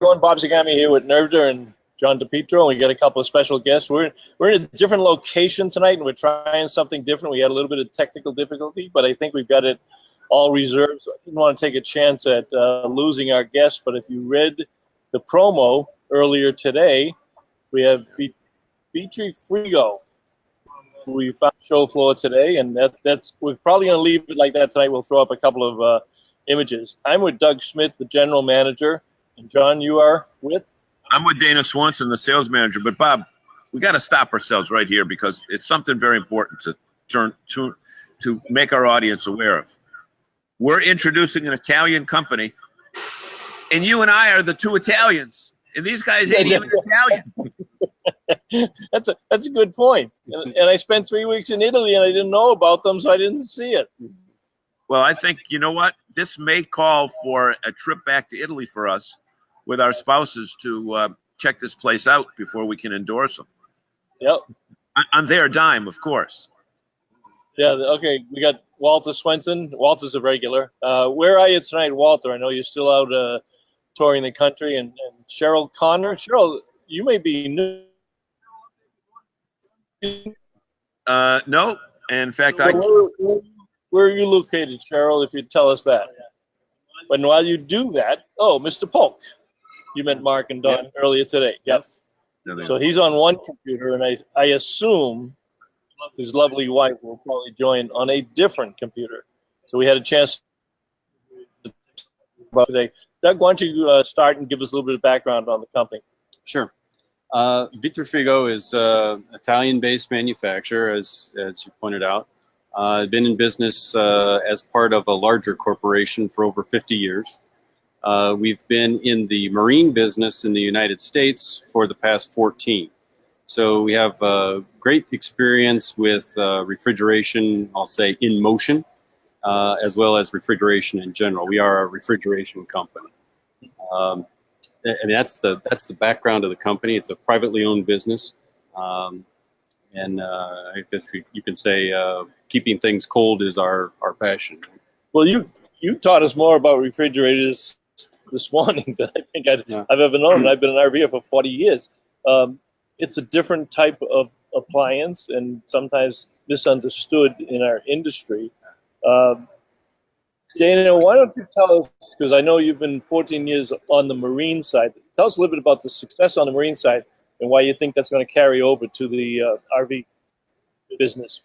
Everyone, Bob Zagami here with NERVDA and John DePietro. We got a couple of special guests. We're in a different location tonight, and we're trying something different. We had a little bit of technical difficulty, but I think we've got it all reserved. So I didn't want to take a chance at losing our guests. But if you read the promo earlier today, we have Vitrifrigo, who we found show floor today, and that's we're probably going to leave it like that tonight. We'll throw up a couple of images. I'm with Doug Schmidt, the general manager. And John, you are with? I'm with Dana Swanson, the sales manager. But Bob, we got to stop ourselves right here because it's something very important to make our audience aware of. We're introducing an Italian company, and you and I are the two Italians, and these guys ain't even Italian. That's a good point. And I spent 3 weeks in Italy, and I didn't know about them, so I didn't see it. Well, I think, you know what? This may call for a trip back to Italy for us with our spouses to check this place out before we can endorse them. Yep. On their dime, of course. Yeah, okay. We got Walter Swanson. Walter's a regular. Where are you tonight, Walter? I know you're still out touring the country. And Cheryl Connor. Cheryl, you may be new. No. In fact, Where are you located, Cheryl, if you'd tell us that? But while you do that, Mr. Polk. You met Mark and Don earlier today. Yes. So he's on one computer, and I assume his lovely wife will probably join on a different computer. So we had a chance to talk about today. Doug, why don't you start and give us a little bit of background on the company? Sure. Vitrifrigo is an Italian-based manufacturer, as you pointed out. Been in business as part of a larger corporation for over 50 years. We've been in the marine business in the United States for the past 14. So we have great experience with refrigeration, I'll say, in motion, as well as refrigeration in general. We are a refrigeration company. And that's the background of the company. It's a privately owned business. And I guess you can say keeping things cold is our passion. Well, you taught us more about refrigerators this morning than I think I've ever known. I've been an RVer for 40 years. It's a different type of appliance and sometimes misunderstood in our industry. Dana, why don't you tell us, because I know you've been 14 years on the marine side, tell us a little bit about the success on the marine side and why you think that's going to carry over to the RV business.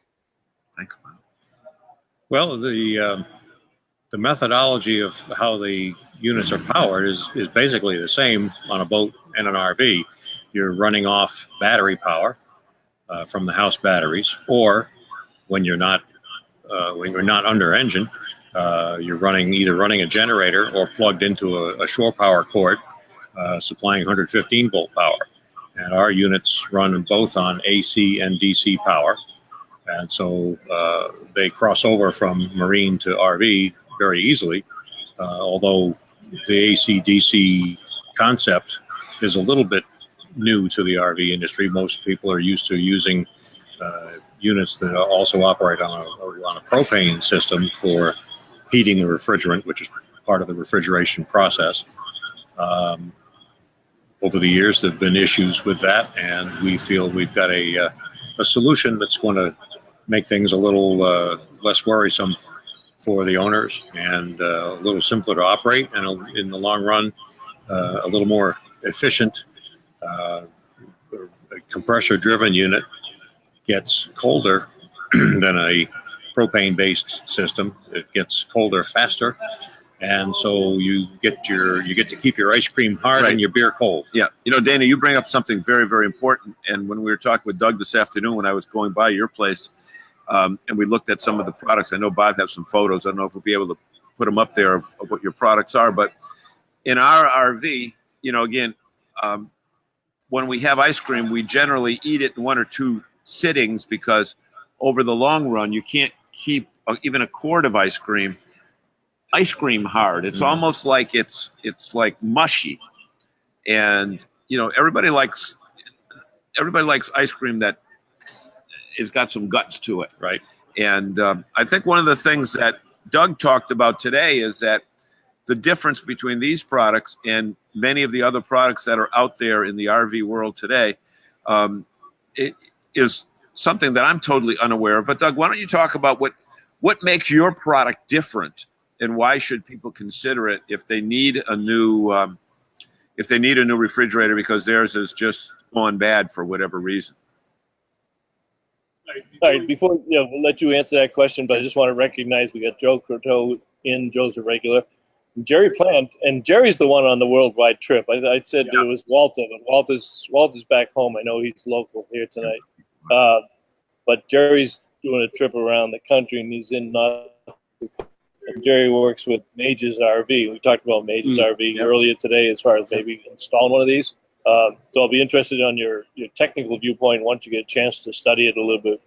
Thanks, man. Well, the methodology of how the units are powered is basically the same on a boat and an RV. You're running off battery power from the house batteries, or when you're not under engine, you're either running a generator or plugged into a shore power cord supplying 115 volt power. And our units run both on AC and DC power. And so they cross over from marine to RV very easily, although the AC-DC concept is a little bit new to the RV industry. Most people are used to using units that also operate on a propane system for heating the refrigerant, which is part of the refrigeration process. Over the years, there have been issues with that, and we feel we've got a solution that's going to make things a little less worrisome for the owners and a little simpler to operate, and in the long run, a little more efficient. A compressor-driven unit gets colder than a propane-based system. It gets colder faster. And so you get to keep your ice cream hard and your beer cold. Yeah. You know, Dana, you bring up something very, very important. And when we were talking with Doug this afternoon, when I was going by your place, and we looked at some of the products, I know Bob has some photos. I don't know if we'll be able to put them up there of what your products are. But in our RV, you know, again, when we have ice cream, we generally eat it in 1 or 2 sittings because over the long run, you can't keep even a quart of ice cream hard. It's almost like it's like mushy, and you know everybody likes ice cream that has got some guts to it, right? And I think one of the things that Doug talked about today is that the difference between these products and many of the other products that are out there in the RV world today, it is something that I'm totally unaware of. But Doug, why don't you talk about what makes your product different, and why should people consider it if they need a new refrigerator because theirs is just gone bad for whatever reason? All right, before we'll let you answer that question, but I just want to recognize we got Joe Croteau in. Joe's a regular. Jerry Plant, and Jerry's the one on the worldwide trip. I said it was Walter, but Walter's back home. I know he's local here tonight. But Jerry's doing a trip around the country, and he's in Jerry works with Major's RV. We talked about Major's RV earlier today as far as maybe installing one of these. So I'll be interested on your technical viewpoint once you get a chance to study it a little bit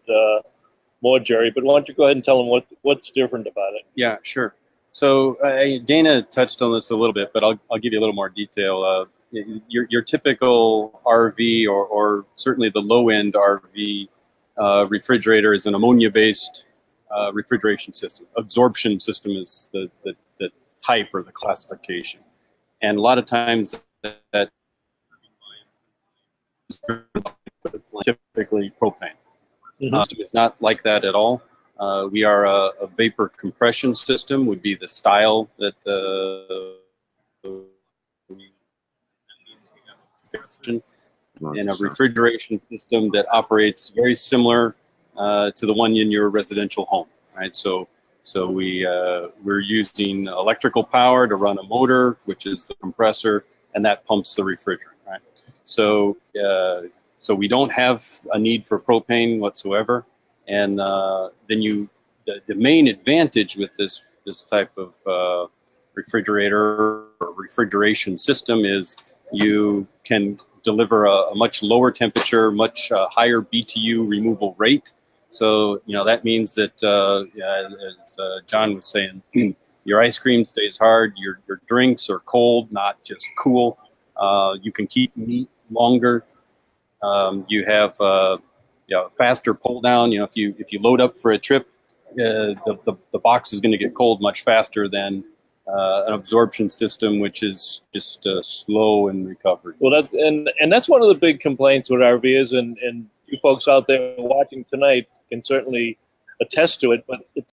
more, Jerry. But why don't you go ahead and tell them what's different about it? Yeah, sure. So Dana touched on this a little bit, but I'll give you a little more detail. Your typical RV or certainly the low-end RV refrigerator is an ammonia-based refrigeration system. Absorption system is the type or the classification. And a lot of times that is typically propane. It's not like that at all. We are a vapor compression system would be the style that and a refrigeration system that operates very similar to the one in your residential home, right? So we're using electrical power to run a motor, which is the compressor, and that pumps the refrigerant, right? So we don't have a need for propane whatsoever. And then the main advantage with this type of refrigerator or refrigeration system is you can deliver a much lower temperature, much higher BTU removal rate. So that means that as John was saying, your ice cream stays hard, your drinks are cold, not just cool. You can keep meat longer. You have faster pull down. If you load up for a trip, the box is going to get cold much faster than an absorption system, which is just slow in recovery. Well, that's one of the big complaints with RVs, and you folks out there watching tonight can certainly attest to it. But